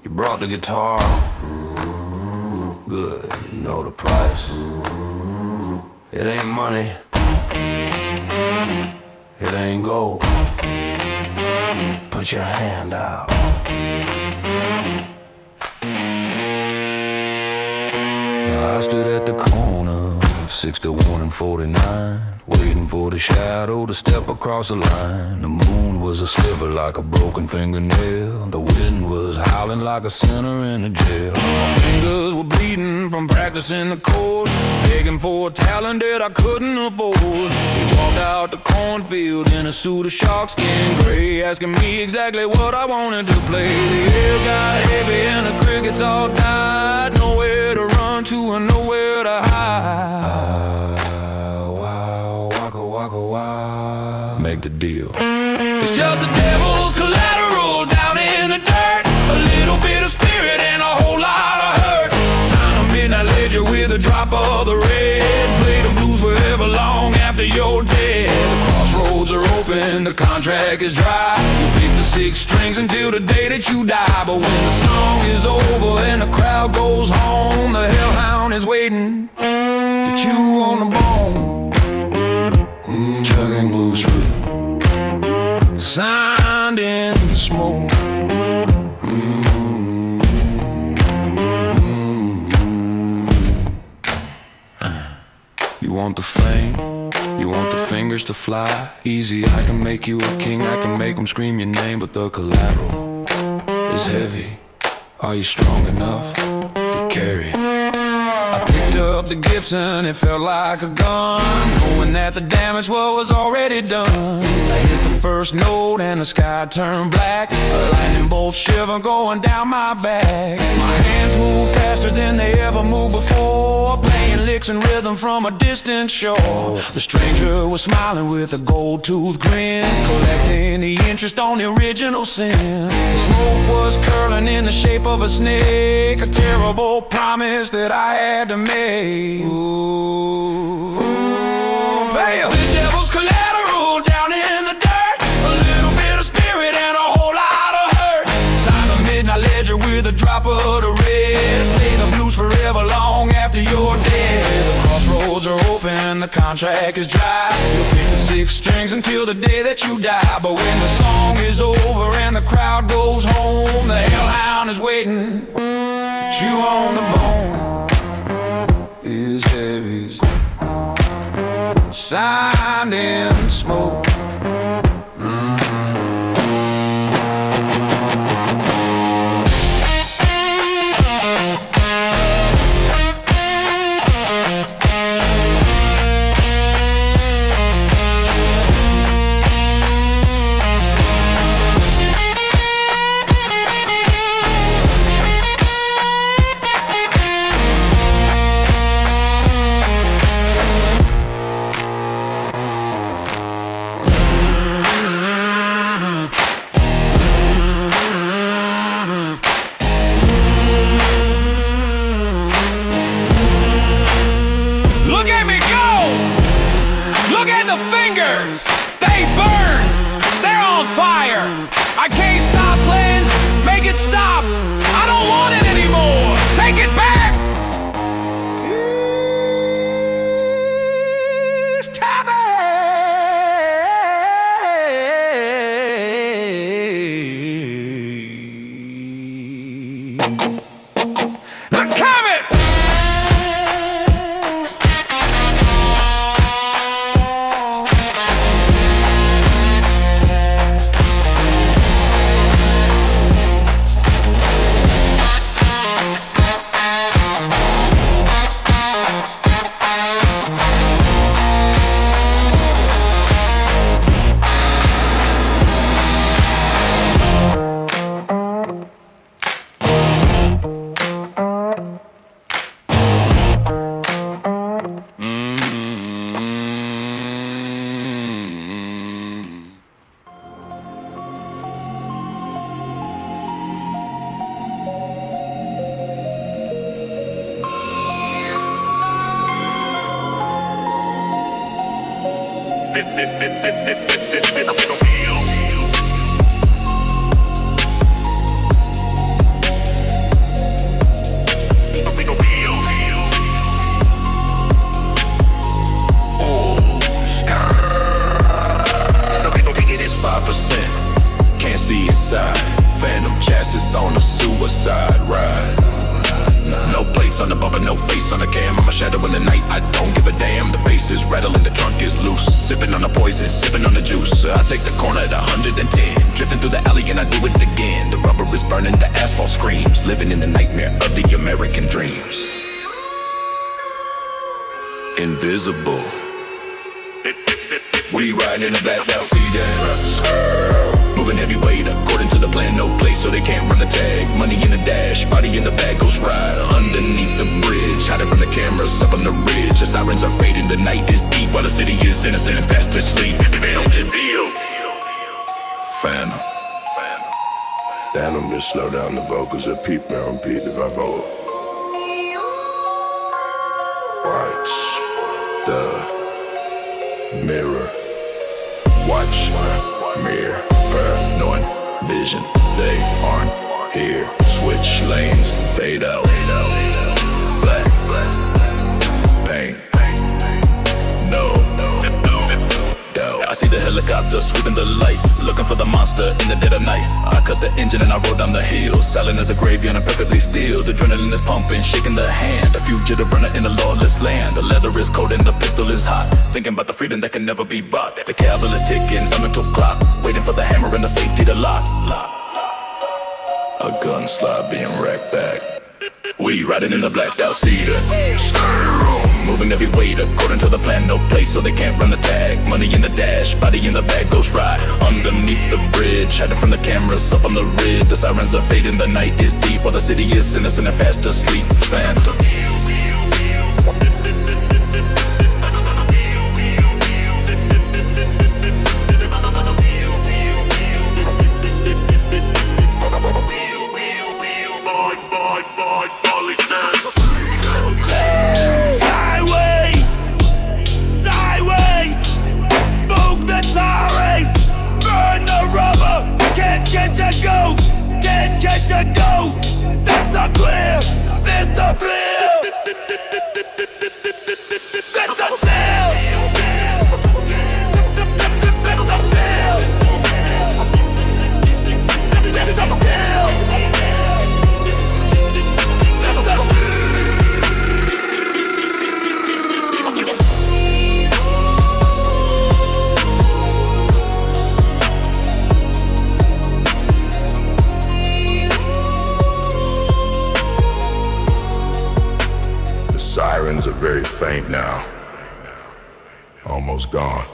You brought the guitar. Good, you know the price. It ain't money. It ain't gold. Put your hand out. I stood at the corner of 61 and 49, waiting for the shadow to step across the line. The moon was a sliver like a broken fingernail. The wind was howling like a sinner in a jail. My fingers were bleeding from practicing the chord, begging for a talent that I couldn't afford. He walked out the cornfield in a suit of sharkskin gray, asking me exactly what I wanted to play. The air got heavy and the crickets all died. Nowhere to run to and nowhere to hide. Wow, waka waka wow. Make the deal. It's just the devil's collateral down in the dirt. A little bit of spirit and a whole lot of hurt. Sign a midnight ledger with a drop of the red. Play the blues forever long after you're dead. The crossroads are open, the contract is dry. You pick the 6 strings until the day that you die. But when the song is over and the crowd goes home, the hellhound is waiting to chew on the bone. Chugging blues rhythm, signed in smoke. You want the fame, you want the fingers to fly. Easy, I can make you a king, I can make them scream your name. But the collateral is heavy. Are you strong enough to carry? I picked up the Gibson, it felt like a gun, knowing that the damage was already done. I hit the first note and the sky turned black, a lightning bolt shiver going down my back. My hands move faster than they ever moved before, playing licks and rhythm from a distant shore. The stranger was smiling with a gold-toothed grin, collecting the interest on the original sin. The smoke was curling in the shape of a snake, a terrible promise that I had to make. Ooh, bam. The devil's collateral down in the dirt. A little bit of spirit and a whole lot of hurt. Sign a midnight ledger with a drop of the red. Play the blues forever long after you're dead. The crossroads are open, the contract is dry. You'll pick the 6 strings until the day that you die. But when the song is over and the crowd goes home, the hellhound is waiting to chew on the bone. Is heavy, signed in smoke. Can't see inside. Phantom chassis on a suicide ride. No place on the bumper, no face on the cam. I'm a shadow in the night, I don't give a damn. The bass is rattling, the trunk is loose. Sipping on the poison, sipping on the juice. I take the corner at 110. Drifting through the alley and I do it again. The rubber is burning, the asphalt screams. Living in the nightmare of the American dreams. Invisible. We ride in the black now, see that. Moving heavyweight according to the plan, no place so they can't run the tag. Money in the dash, body in the bag, ghost ride underneath the bridge, hiding from the cameras up on the ridge. The sirens are fading, the night is deep while the city is innocent and fast asleep. Phantom, Phantom, just slow down the vocals and peep me on beat if I vote. Watch the mirror. Watch, mirror, paranoid vision. They aren't here. Switch lanes, fade out. Black, pain, no doubt. I see the helicopter sweeping the light, looking for the monster in the dead of night. I cut the engine and I roll down the hill, silent as a graveyard and perfectly still. The adrenaline is pumping, shaking the hand. A fugitive runner in a lawless land. The leather is cold and the pistol is hot, thinking about the freedom that can never be bought. The cavalry is ticking, a mental clock, waiting for the hammer and the safety to lock. A gun slide being racked back. We riding in the blacked out cedar. Moving every weight according to the plan, no place so they can't run the tag. Money in the dash, body in the bag, ghost ride underneath the bridge, hiding from the cameras up on the ridge. The sirens are fading, the night is deep while the city is innocent and fast asleep. Phantom. Sirens are very faint now. Almost gone.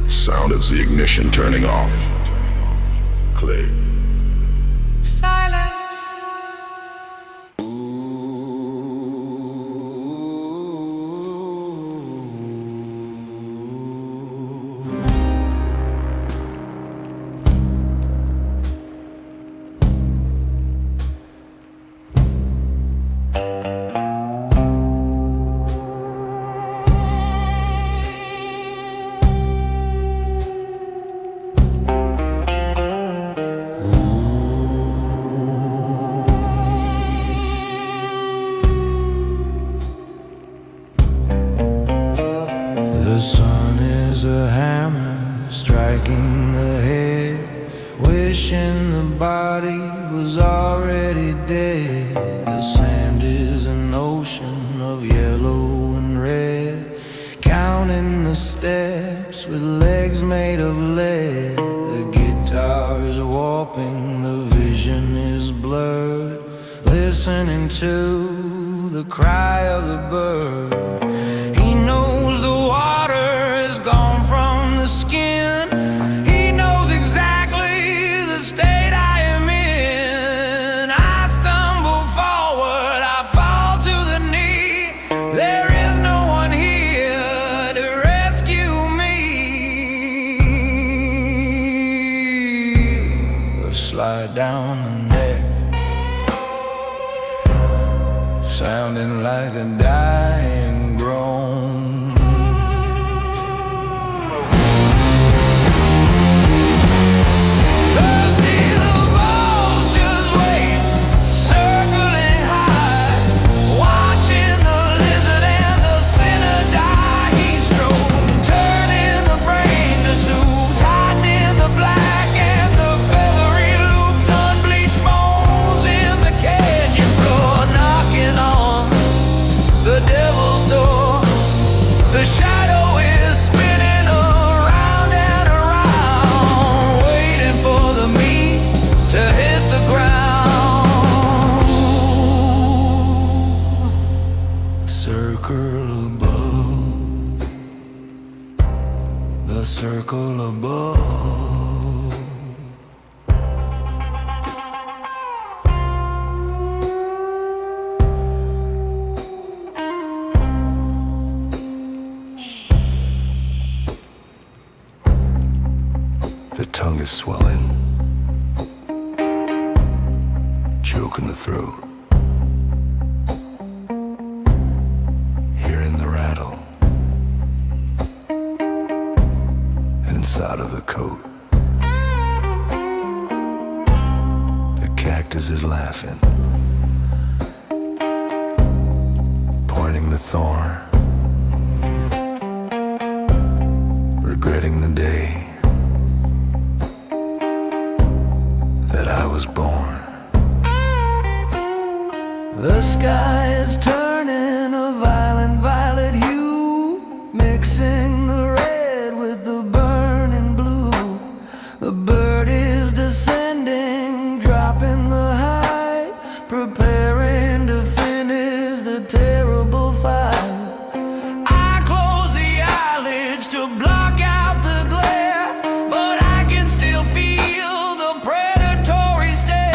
Sound is the ignition turning off. Click. The sun is a hammer striking the head, wishing the body was already dead. The sand is an ocean of yellow and red, counting the steps with legs made of lead. The guitar is warping, the vision is blurred, listening to the cry of the bird. He knows the water is gone from the skin. He knows exactly the state I am in. I stumble forward, I fall to the knee. There is no one here to rescue me. Slide down the neck, sounding like a dying groan. Thirsty the vultures wait, circling high, watching the lizard and the sinner die. He's strong, turning the brain to soup, tightening the black and the feathery loops, unbleached bones in the canyon floor, knocking on the devil's door. The shadow is spinning around and around, waiting for the meat to hit the ground. Circle above, the circle above. The tongue is swelling, choking the throat, hearing the rattle, and inside of the coat, the cactus is laughing, pointing the thorn, regretting the day that I was born. The sky is turning a violent violet hue, mixing the red with the burning blue. The bird is descending, dropping the height, preparing to finish the terrible fight. I close the eyelids to block out the glare, but I can still feel the predatory stares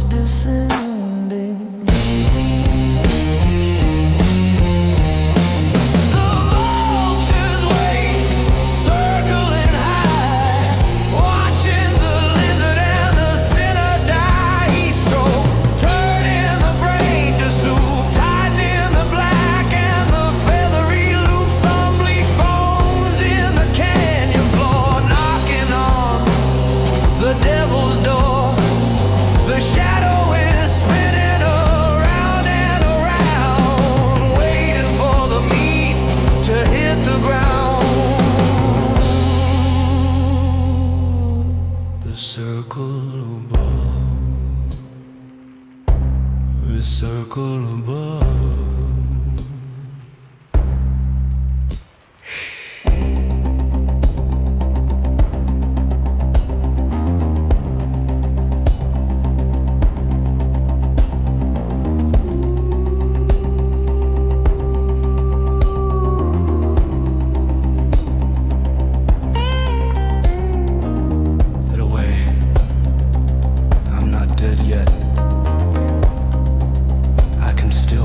descending. The vultures wait, circling high, watching the lizard and the sinner die. Each stroke turning the brain to soup, tightening the black and the feathery loops, unbleached bones in the canyon floor, knocking on the devil's door. The shadow is spinning around and around, waiting for the meat to hit the ground. The circle above, the circle above. Get away. I'm not dead yet. I can still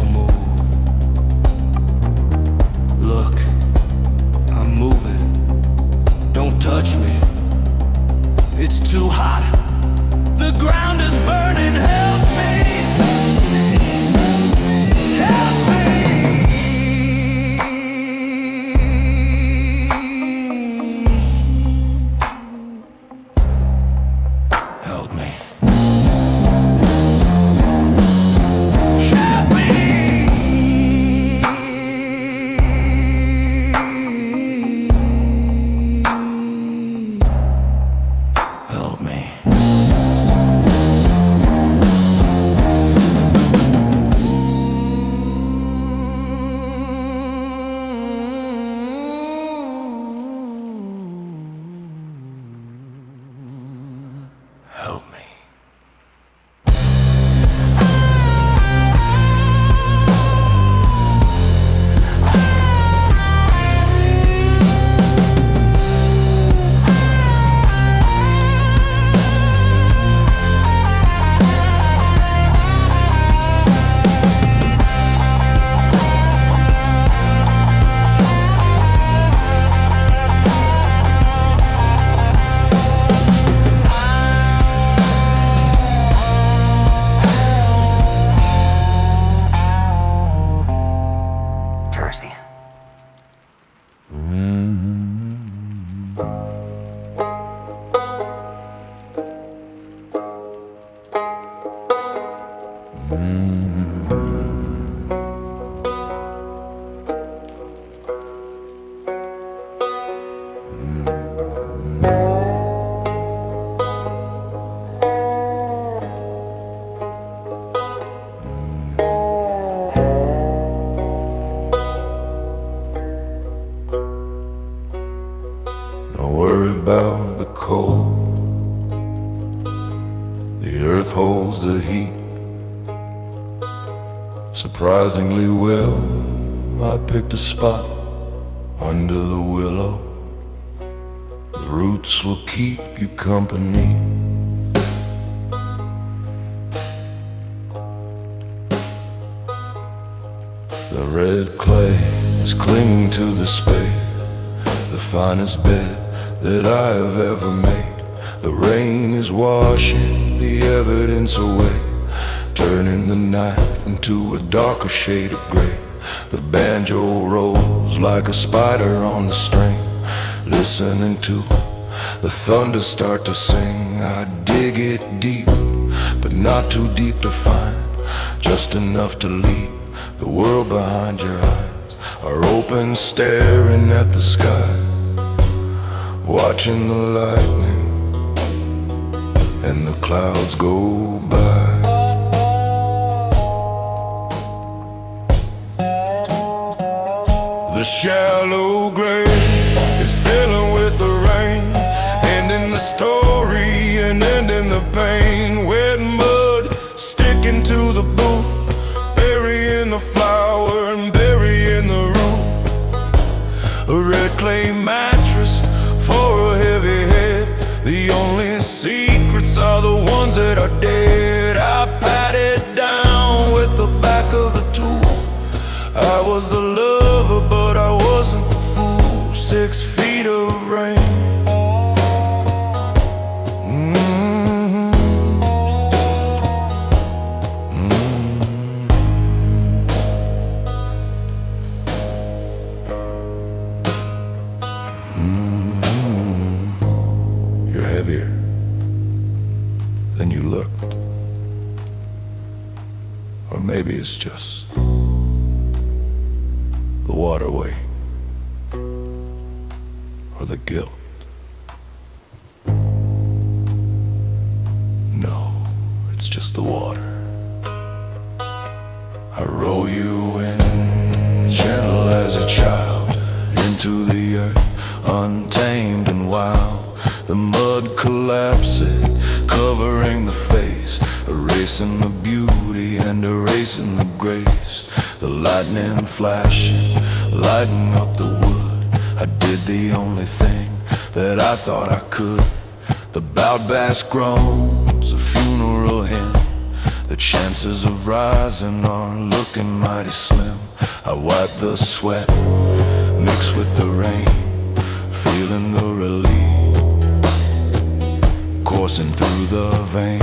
Don't worry about the cold. The earth holds the heat surprisingly well. I picked a spot under the willow. The roots will keep you company. The red clay is clinging to the spade, the finest bed that I have ever made. The rain is washing the evidence away, turning the night into a darker shade of gray. The banjo rolls like a spider on the string, listening to the thunder start to sing. I dig it deep, but not too deep to find just enough to leave the world behind. Your eyes are open, staring at the sky, watching the lightning and the clouds go by. The shallow grave is filling with the rain, ending the story and ending the pain. Wet mud sticking to the boot, burying the flower and burying the root. A red clay mattress for a heavy head. The only secrets are the ones that are dead. I patted down with the back of the tool. I was the lover, but I wasn't the fool. 6 feet of rain. You're heavier than you looked. Or maybe it's just the waterway, or the guilt. No, it's just the water. I roll you in, gentle as a child, into the earth, untamed and wild. The mud collapsing, covering the face, erasing the beauty and erasing the grace. The lightning flashing, lighting up the wood. I did the only thing that I thought I could. The bowed bass groans, a funeral hymn. The chances of rising are looking mighty slim. I wipe the sweat, mixed with the rain, feeling the relief coursing through the vein.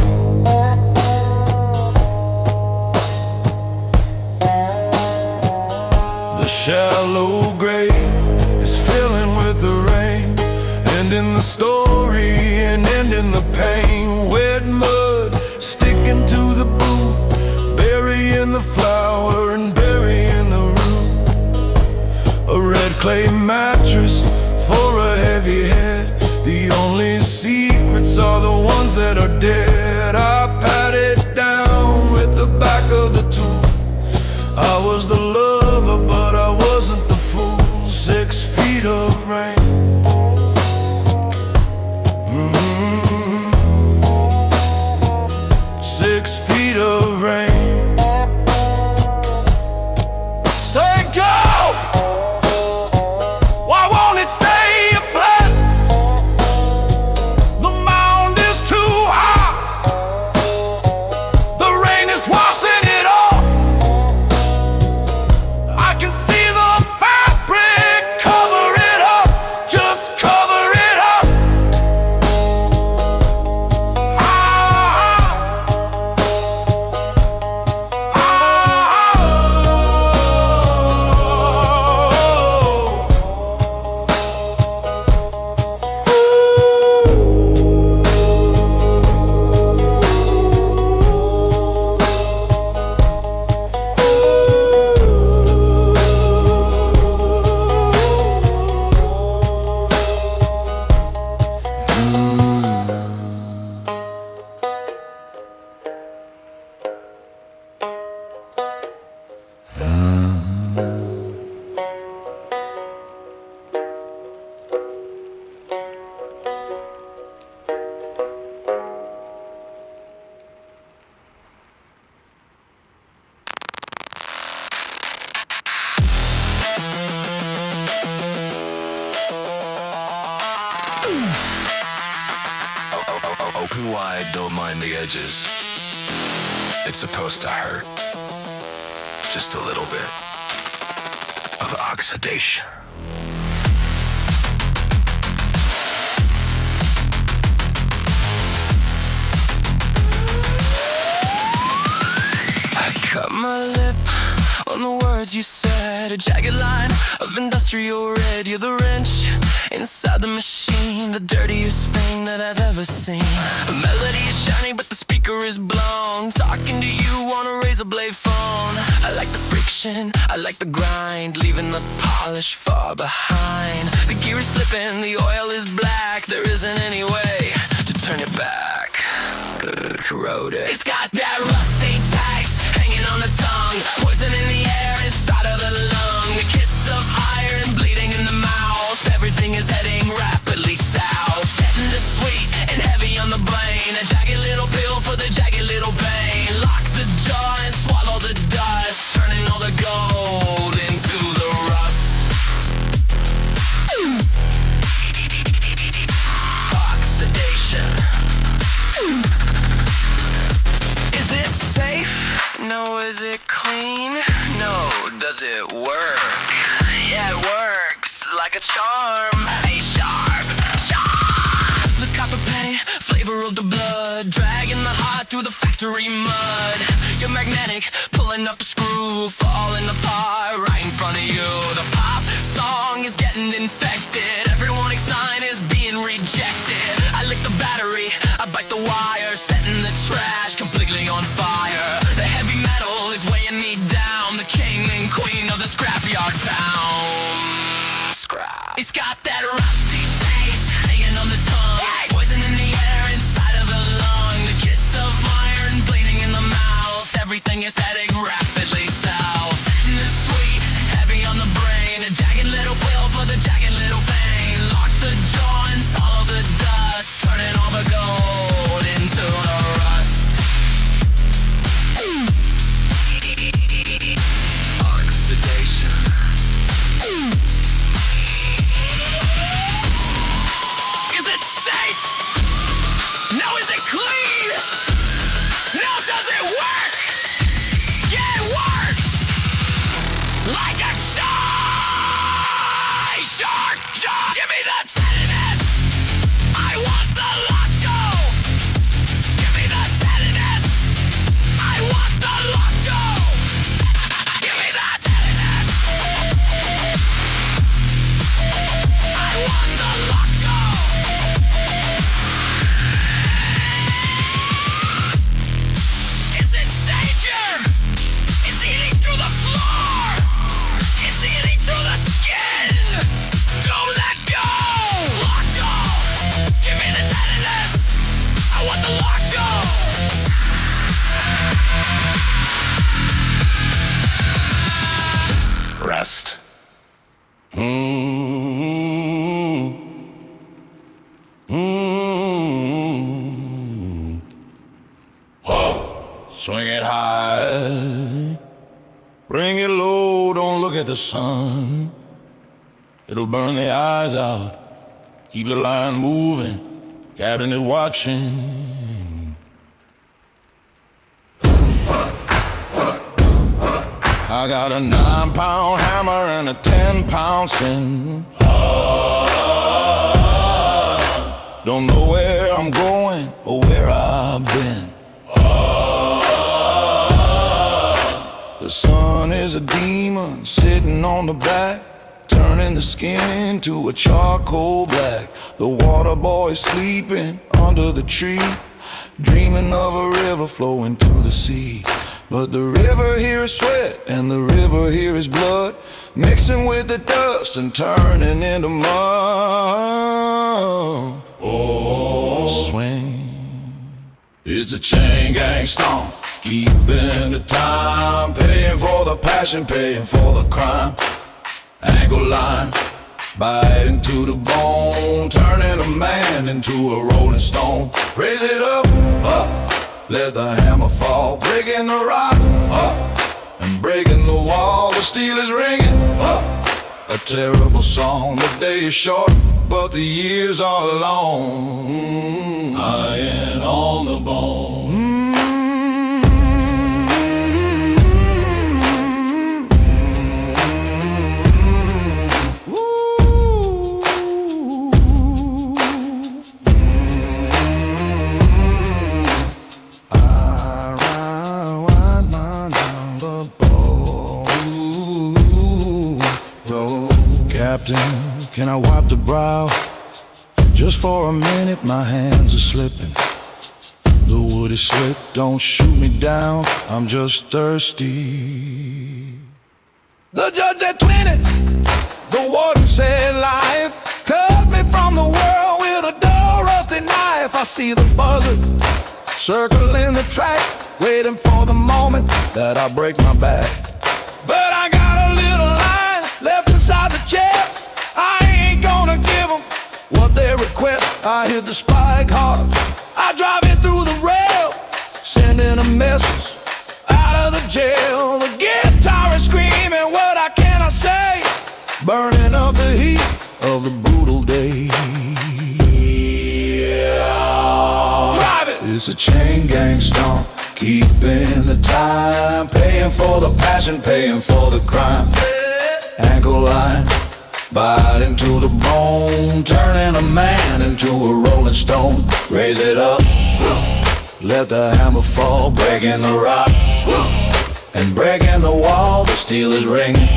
The shallow grave is filling with the rain, ending the story and ending the pain. Wet mud sticking to the boot, burying the flower and burying the root. A red clay mattress for a heavy head. The only secrets are the ones that are dead. I patted down with the back of the tool. I was the lover, but I wasn't the fool. 6 feet of rain. 6 feet of rain. Stay cold. Why won't it stay flat? The mound is too high. The rain is washing it off. I can see the fabric cover it up. wide, don't mind the edges. It's supposed to hurt. Just a little bit of oxidation. I cut my lip on the words you said, a jagged line of industrial red. You're the wrench inside the machine, the dirtiest thing that I've ever seen. The melody is shiny but the speaker is blown, talking to you on a razor blade phone. I like the friction, I like the grind, leaving the polish far behind. The gear is slipping, the oil is black, there isn't any way to turn it back. Corroded. It's got that rusty taste hanging on the tongue, poison in the air inside of the lung, the kiss of iron bleeding in the mouth. Everything is heading rapidly south, tender, sweet, and heavy on the brain. A jagged little pill for the jagged little pain. Lock the jaw and swallow the dust, turning all the gold into the rust. Oxidation. Is it safe? No. Is it clean? No. Does it work? Yeah, it works like a charm. A sharp, sharp. The copper penny, flavor of the blood, dragging the heart through the factory mud. You're magnetic, pulling up a screw, falling apart right in front of you. The pop song is getting infected, every warning sign is being rejected. I lick the battery, I bite the wire, setting the trash completely on fire. The heavy metal is weighing me down, the king and queen of the scrapyard town. Scrap. It's got that rusty taste hanging on the tongue, poison in the air inside of the lung, the kiss of iron bleeding in the mouth. Everything is heading rapidly south, and it's sweet, heavy on the brain. A jagged little pill for the jagged little pain. Lock the jaw and swallow the dust, turning all the gold into the rust. Oxidation. Is it safe? No. Is it clean? No. Does it work? Yeah, it works like a shark. Give me the tenderness, I want the lockjaw. Give me the tenderness, I want the lockjaw. Give me the tenderness, I want the lockjaw. Is it danger? It's eating through the floor, it's eating through the skin. Don't let go! Lockjaw! Give me the tenderness! I want the lockjaw! Rest. Swing it high, bring it low, don't look at the sun. It'll burn the eyes out, keep the line moving, captain is watching. I got a 9-pound hammer and a 10-pound sin. Don't know where I'm going or where I've been. The sun is a demon sitting on the back, turning the skin to a charcoal black. The water boy is sleeping under the tree, dreaming of a river flowing to the sea. But the river here is sweat and the river here is blood, mixing with the dust and turning into mud. Oh, swing. It's a chain gang stomp, keeping the time, paying for the passion, paying for the crime. Angle line, biting to the bone, turning a man into a rolling stone. Raise it up, up, let the hammer fall, breaking the rock, up, and breaking the wall. The steel is ringing, up, a terrible song. The day is short, but the years are long. Iron on the bone. Captain, can I wipe the brow? Just for a minute, my hands are slipping. The wood is slick, don't shoot me down, I'm just thirsty. The judge said 20, the warden said life. Cut me from the world with a dull, rusty knife. I see the buzzard circling the track, waiting for the moment that I break my back. But I got a little line left inside the chest. I ain't gonna give them what they request. I hit the spike hard, I drive it through the rail, sending a message out of the jail. The guitar is screaming, what can I say? Burning up the heat of the brutal day. Drive it! It's a chain gang stomp, keeping the time, paying for the passion, paying for the crime. Ankle line, biting to the bone, turning a man into a rolling stone. Raise it up, let the hammer fall, breaking the rock and breaking the wall. The steel is ringing,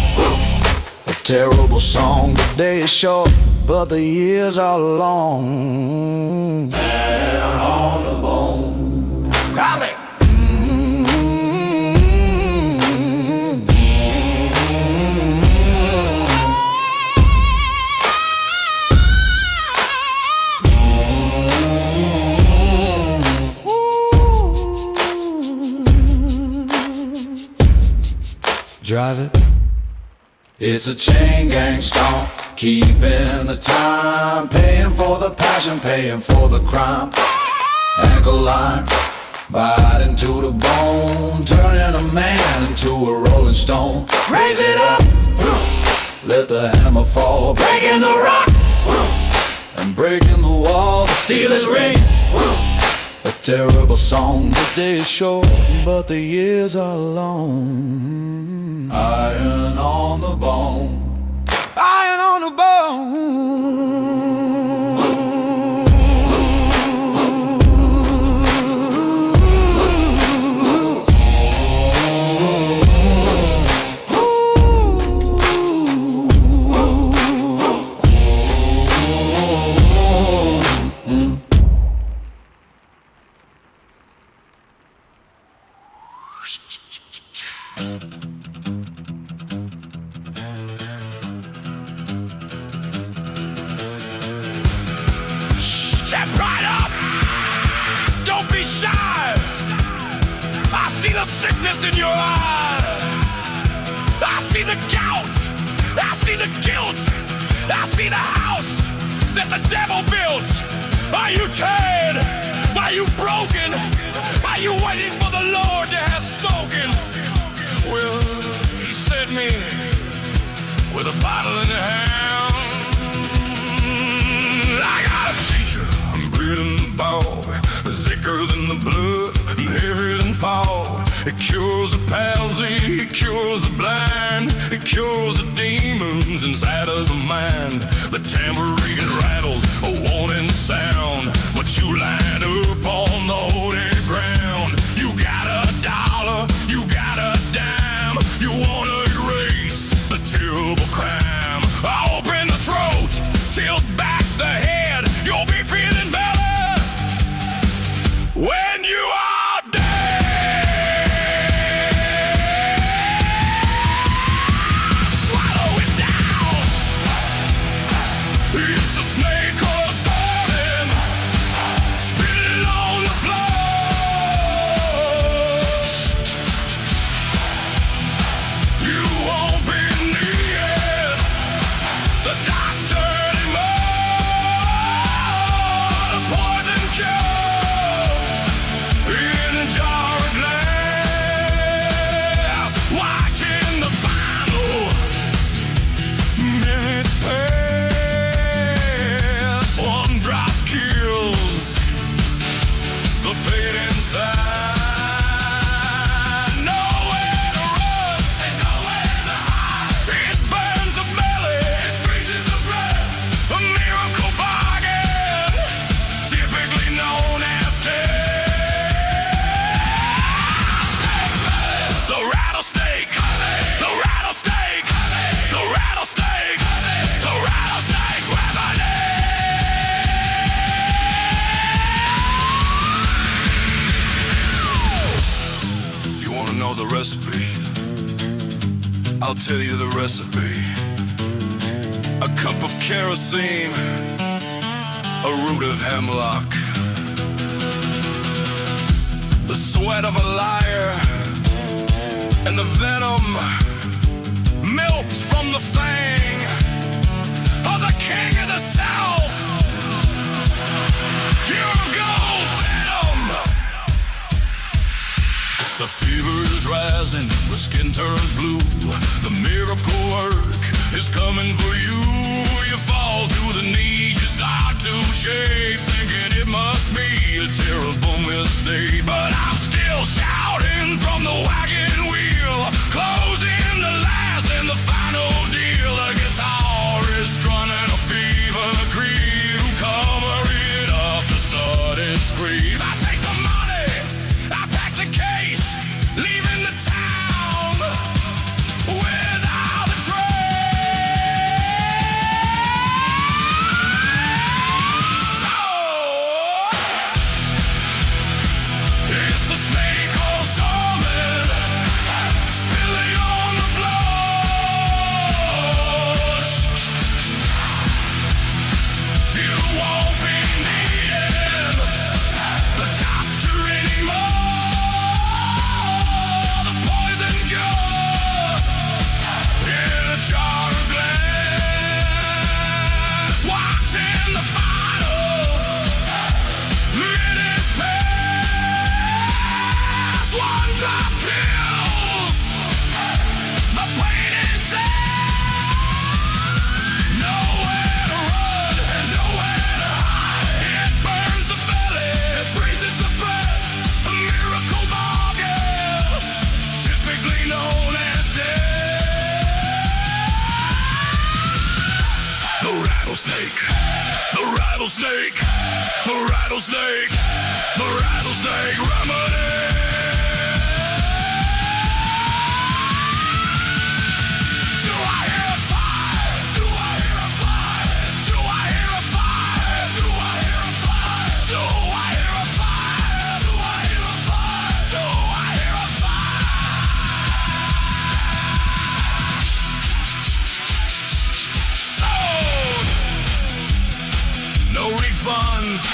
a terrible song. The day is short, but the years are long. And on the bone, call it. Drive it. It's a chain gang stomp, keeping the time, paying for the passion, paying for the crime. Ankle line, biting to the bone, turning a man into a rolling stone. Raise it up, let the hammer fall, breaking the rock and breaking the wall. The steel is ringing, a terrible song. The day is short, but the years are long. Iron on the bone. Iron on the bone. Step right up, don't be shy. I see the sickness in your eyes. I see the gout, I see the guilt, I see the house that the devil built. Are you tired? Are you broken? Are you waiting for the Lord to have spoken? Well, he sent me with a bottle in the hand. I got a teacher, I'm breathing the ball, thicker than the blood, and heavier than fall. It cures the palsy, it cures the blind, it cures the demons inside of the mind. The tambourine rattles a warning sound, but you line up on the holy ground. You got a dollar, you got a dime, you wanna erase the terrible crime. I open the throat, tilt back the head, you'll be feeling better when you are dead. Swallow it down. It's a snake or something. Spit it on the floor. You won't be needed the doctor anymore. The poison cure in a jar of glass, watching the final minutes pass. tell you the recipe. A cup of kerosene, a root of hemlock, the sweat of a liar, and the venom milked from the fang of the king of the south. Here goes venom. The fever is rising, the skin turns blue. The miracle work is coming for you. You fall to the knees, you start to shake, thinking it must be a terrible mistake. But I'm still shouting from the wagon wheel, closing the last and the final deal. The guitar is strumming a fever creep, cover it up, the sudden scream. I take the money, I pack the case, leaving the town without a trace. So it's the snake oil salmon spilling on the floor. You won't be needing the doctor anymore. The poison gun in a jar of glass, watching the final minutes pass. One drop pills, the pain inside, nowhere to run and nowhere to hide. It burns the belly, it freezes the breath, a miracle bargain, typically known as death. The rattlesnake, the rattlesnake, the rattlesnake, the rattlesnake remedy. Do I hear a fire? Do I hear a fire? Do I hear a fire? Do I hear a fire? Do I hear a fire? Do I hear a fire? Do I hear a fire? Sold. No refunds.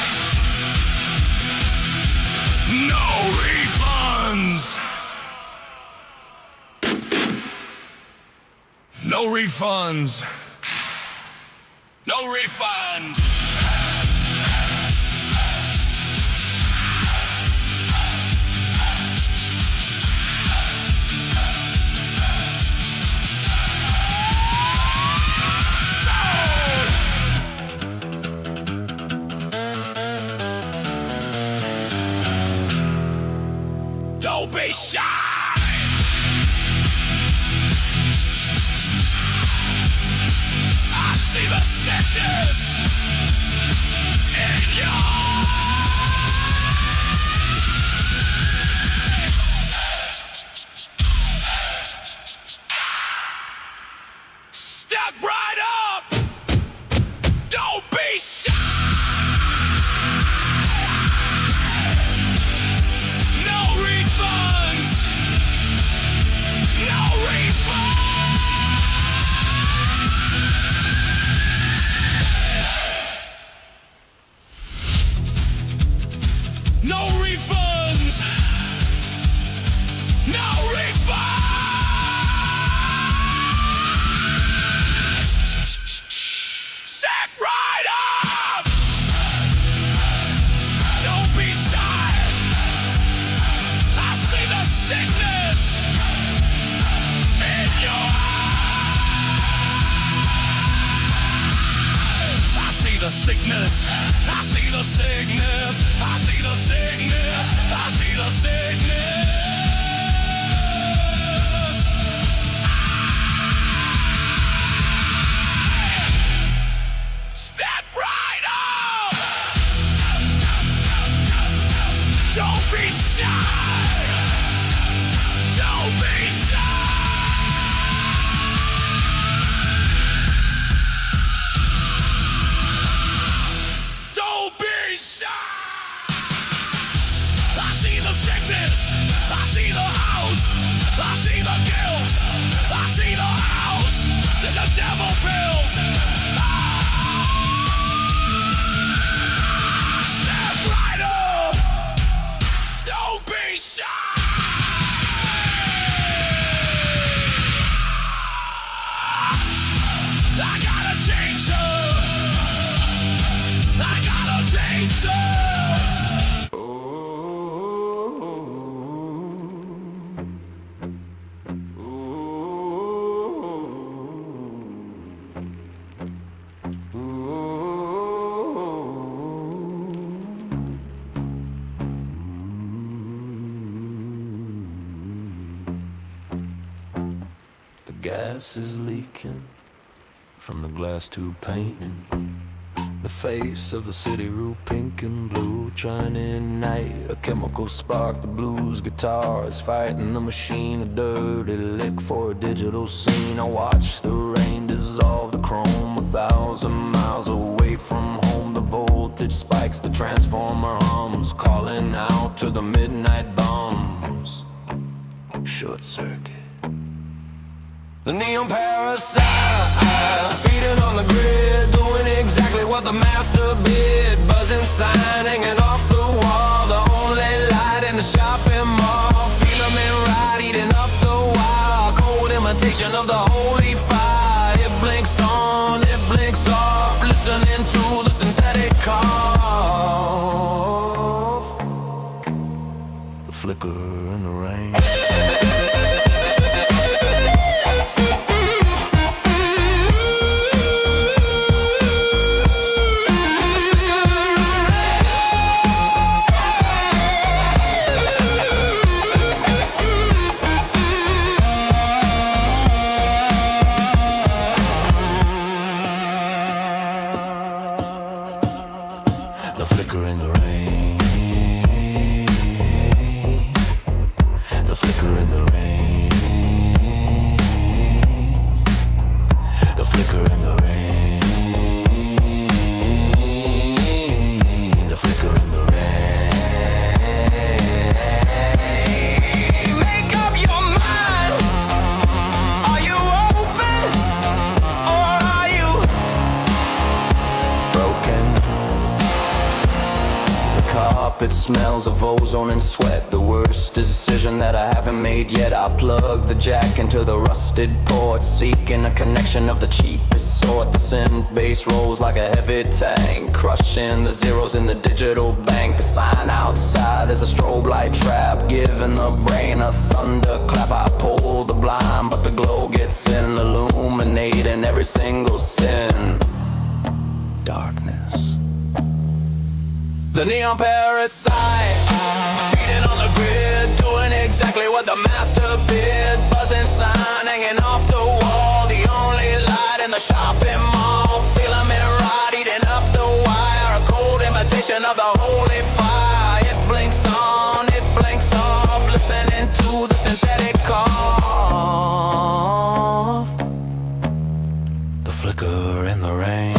No refunds. No refunds. No refunds. Don't be shy. I see the sickness in your step right up. Don't be shy. No refunds. No refunds. No refunds. No refunds. Sack right up. Don't be shy. I see the sickness in your eyes. I see the sickness. I see the sickness. I see the sickness. I see the sickness. Step right up. Don't be shy. Don't be shy. Don't be shy. I see the sickness. I gas is leaking from the glass tube painting the face of the city roof pink and blue, trying to ignite a chemical spark. The blues guitar is fighting the machine, a dirty lick for a digital scene. I watch the rain dissolve the chrome 1,000 miles away from home. The voltage spikes, the transformer hums, calling out to the midnight bombs. Short circuit. The neon parasite, feeding on the grid, doing exactly what the master bid. Buzzing sign hanging off the wall, the only light in the shopping mall. Filament right, eating up the wire, cold imitation of the holy fire. It blinks on, it blinks off, listening to the synthetic cough. The flicker in the rain. The flicker in the rain. The flicker in the rain. The flicker in the rain. The flicker in the rain. Make up your mind. Are you open or are you broken? Carpet smells of ozone and sweat, the worst decision that I haven't made yet. I plug the jack into the rusted port, seeking a connection of the cheapest sort. The synth bass rolls like a heavy tank, crushing the zeros in the digital bank. The sign outside is a strobe light trap, giving the brain a thunderclap. I pull the blind, but the glow gets in, illuminating every single sin. Darkness. The neon parasite, feeding on the grid, doing exactly what the master bid. Buzzing sign hanging off the wall, the only light in the shopping mall. Filament rod eating up the wire, a cold imitation of the holy fire. It blinks on, it blinks off, listening to the synthetic cough. The flicker in the rain.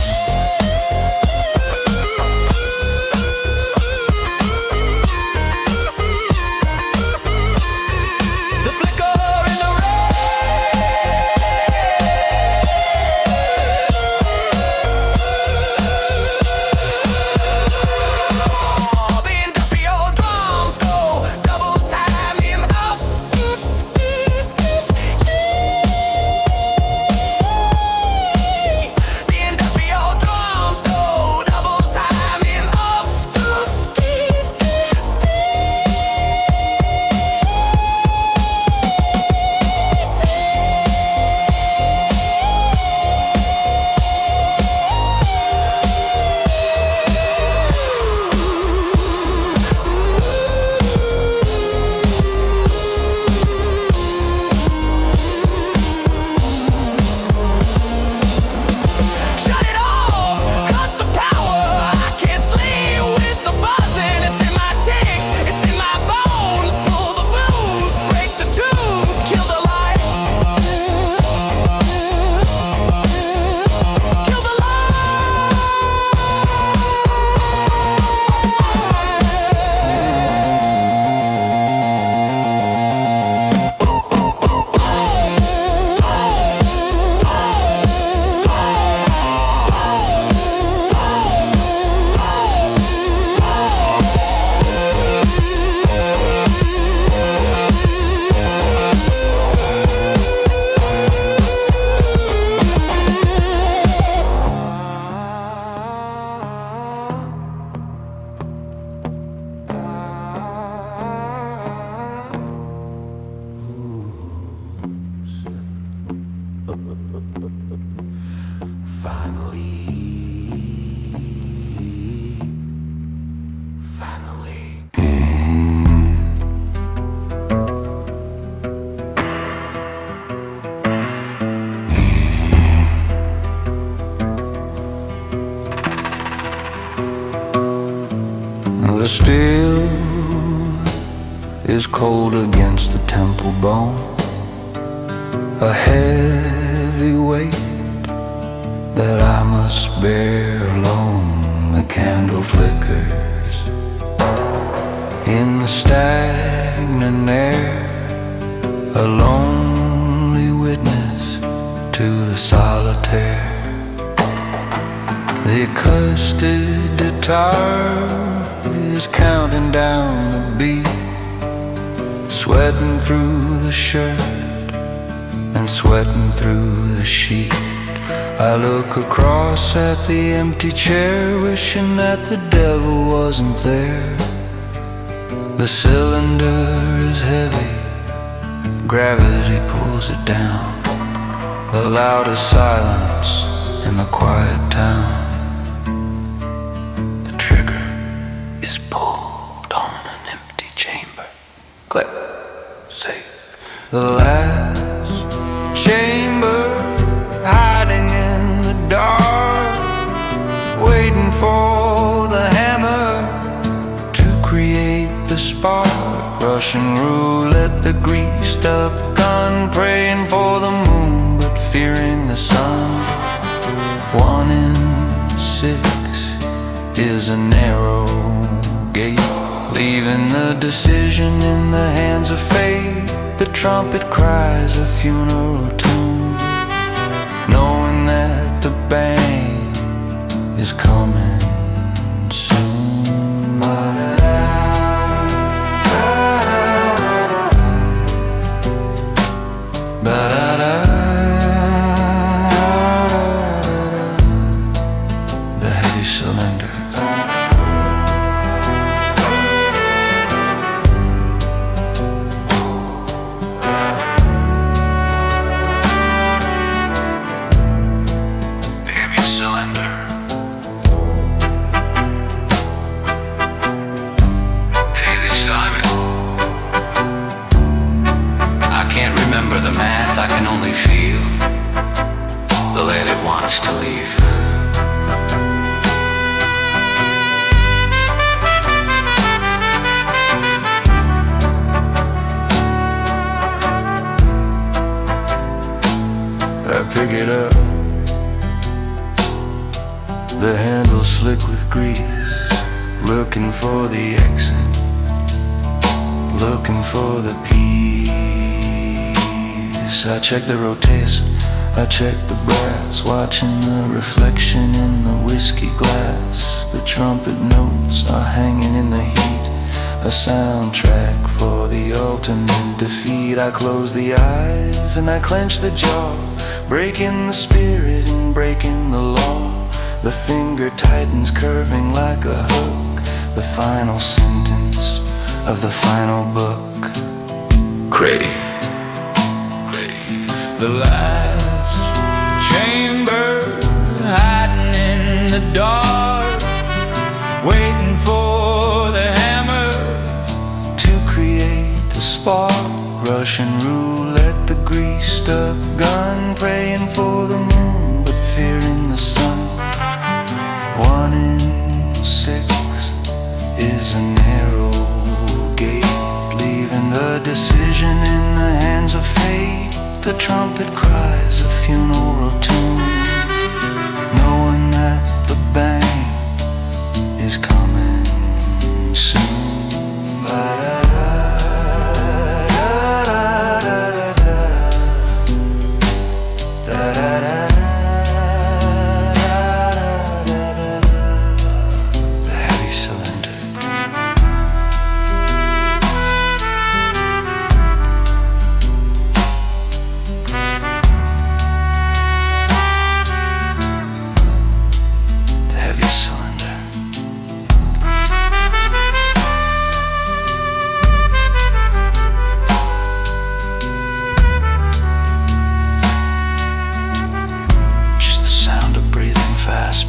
The steel is cold against the temple bone, a heavy weight that I must bear alone. The candle flickers in the stagnant air, a lonely witness to the solitaire. The accursed guitar is counting down the beat, sweating through the shirt and sweating through the sheet. I look across at the empty chair, wishing that the devil wasn't there. The cylinder is heavy, gravity pulls it down. The loudest silence in the quiet town. The trigger is pulled on an empty chamber. Click. Say. The last chamber, hiding in the dark, waiting for the hammer to create the spark. Russian roulette, the greased up gun, praying for the moon but fearing the sun. 1 in 6 is a narrow gate, leaving the decision in the hands of fate. The trumpet cries a funeral tune, knowing that the bang is coming soon. The heavy cylinder. The math I can only feel, the lady wants to leave. I pick it up, the handle slick with grease, looking for the exit, looking for the peace. I check the rotation, I check the brass, watching the reflection in the whiskey glass. The trumpet notes are hanging in the heat, a soundtrack for the ultimate defeat. I close the eyes and I clench the jaw, breaking the spirit and breaking the law. The finger tightens, curving like a hook, the final sentence of the final book. Crazy. The last chamber, hiding in the dark, waiting for the hammer to create the spark. Russian roulette, the greased up gun, praying for the moon but fearing the sun. 1 in 6 is a narrow gate, leaving the decision in the hands of fate. The trumpet cries a funeral tune, knowing that the bang is coming soon. The heavy cylinder.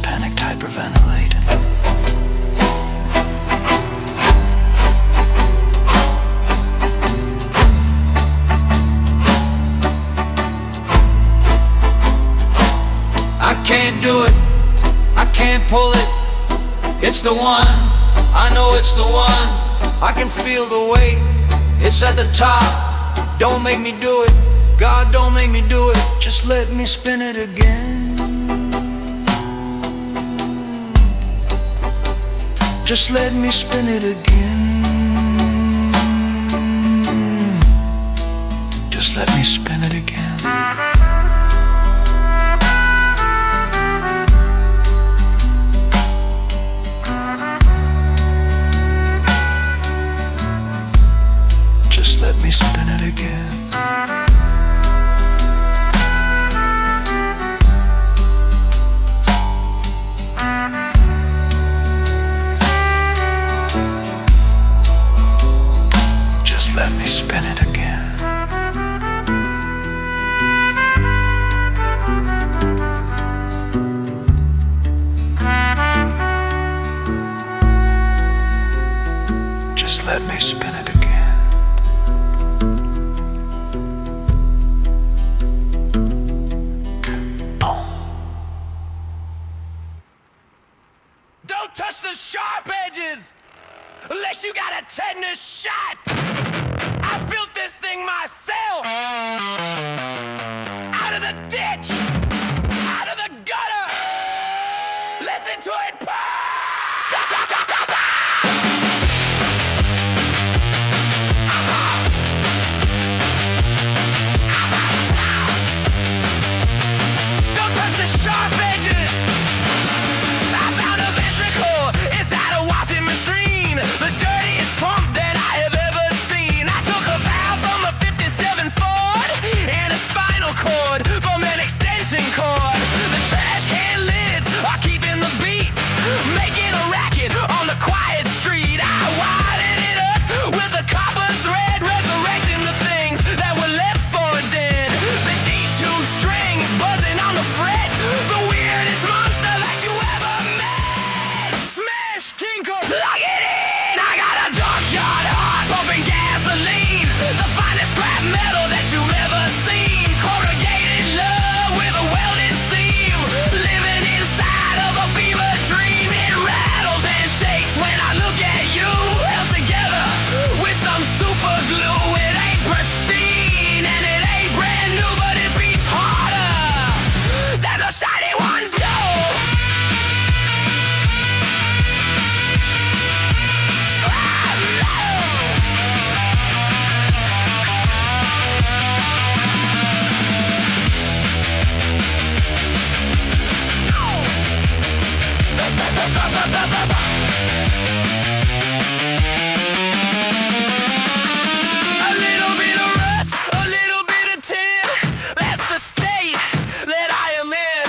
Panicked, hyperventilating. I can't do it, I can't pull it. It's the one I know it's the one. I can feel the weight, it's at the top. Don't make me do it, God, don't make me do it. Just let me spin it again. Just let me spin it again. Just let me spin it again. Just let me spin it again. Just let me spin it again. Just let me spin it again. Don't touch the sharp edges unless you got a tetanus shot. I built this thing myself. Out of the ditch, out of the gutter. Listen to it purr. Don't touch the sharp edges. I found a ventricle inside a washing machine, the dirtiest pump that I have ever seen. I took a valve from a 57 Ford and a spinal cord from an extension cord. The trash can lids are keeping the beat, making a racket on the quiet street. I wired it up with a copper thread, resurrecting the things that were left for dead. The D2 strings buzzing on the fret, the weirdest monster that you ever met. Smash, tinkle, plug it in. I got a junkyard heart pumping gasoline, the finest scrap metal that you've ever seen. Corrugated love with a welded seam, living inside of a fever dream. It rattles and shakes when I look at you, held together with some super glue. It ain't pristine and it ain't brand new, but it beats harder than the shiny ones do. Scrap metal. A little bit of rust, a little bit of tin. That's the state that I am in.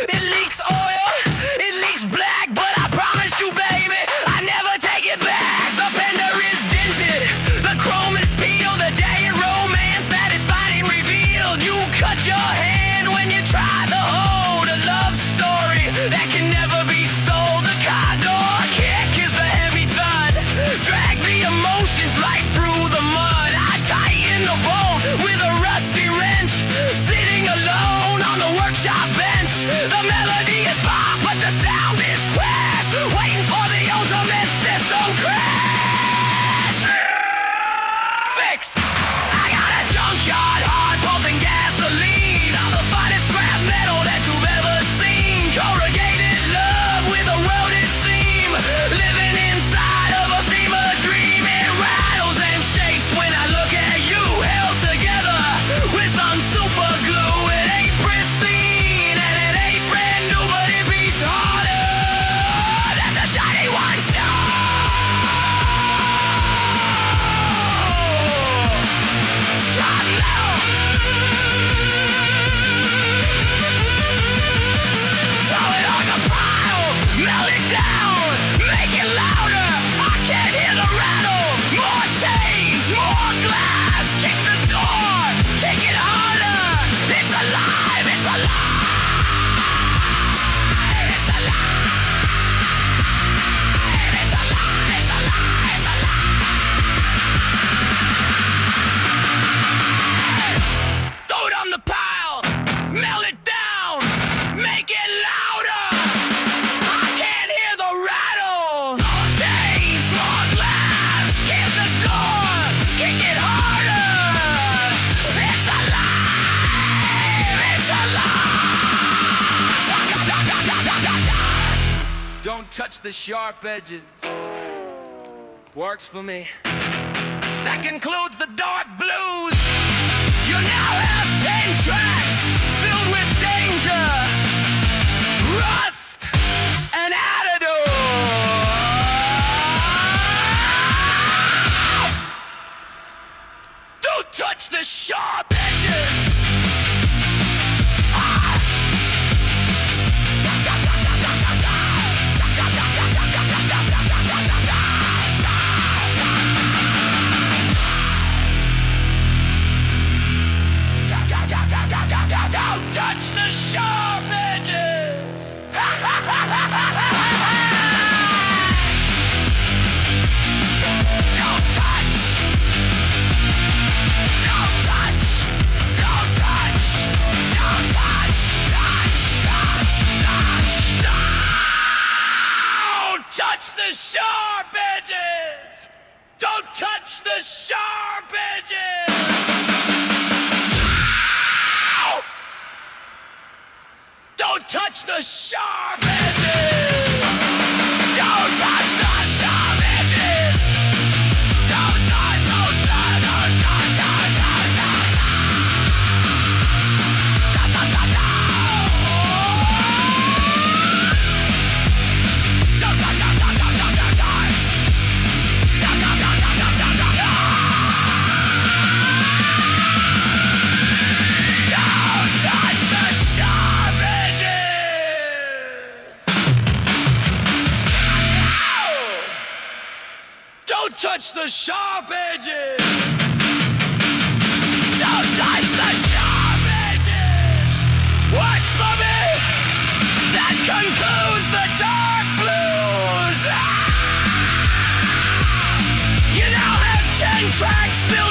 It leaks oil, it leaks black, but I promise you, baby, I never take it back. The fender is dented, the chrome is peeled, the jagged romance that is finally revealed. You cut your hand when you try to hold a love story that can never be sold. The car door kick is the heavy thud, drag the emotions right through the mud. I tighten the bone with a rusty wrench, sitting alone on the workshop bench. The melody is pop, but the sound is crash, waiting for the ultimate system crash. Fix. I got a junkyard heart pumping gasoline, all the finest scrap metal that you've ever seen. Corrugated love with a welded seam, living inside of a fever dream. It rattles and shakes when I look at you, held together with some super glue. It ain't pristine and it ain't brand new, but it beats harder than the shiny ones do. Scrap metal. Throw it on the pile, melt it down, make it louder. I can't hear the rattle. More chains, more glass. Kick the door, kick it harder. It's alive, it's alive. It's alive. It's alive, it's alive, it's alive. Throw it on the pile, melt it down, make it louder. I can't hear the rattle. More chains. Don't touch the sharp edges. Works for me. That concludes the dark blues. You now have 10 tracks filled with danger, rust, and attitude. Don't touch the sharp edges. Don't touch the sharp edges. Don't touch. Don't touch. Don't touch. Don't touch. Don't touch the sharp edges. Don't touch the sharp edges. Don't touch the sharp edges! Don't touch the sharp edges! Don't touch, don't touch, don't touch, don't touch, don't touch, don't touch, don't touch, don't touch, don't touch, don't touch, don't touch, don't touch the sharp edges! Don't touch the sharp edges! Don't touch the sharp edges! Works for me! That concludes the dark blues! You now have 10 tracks filled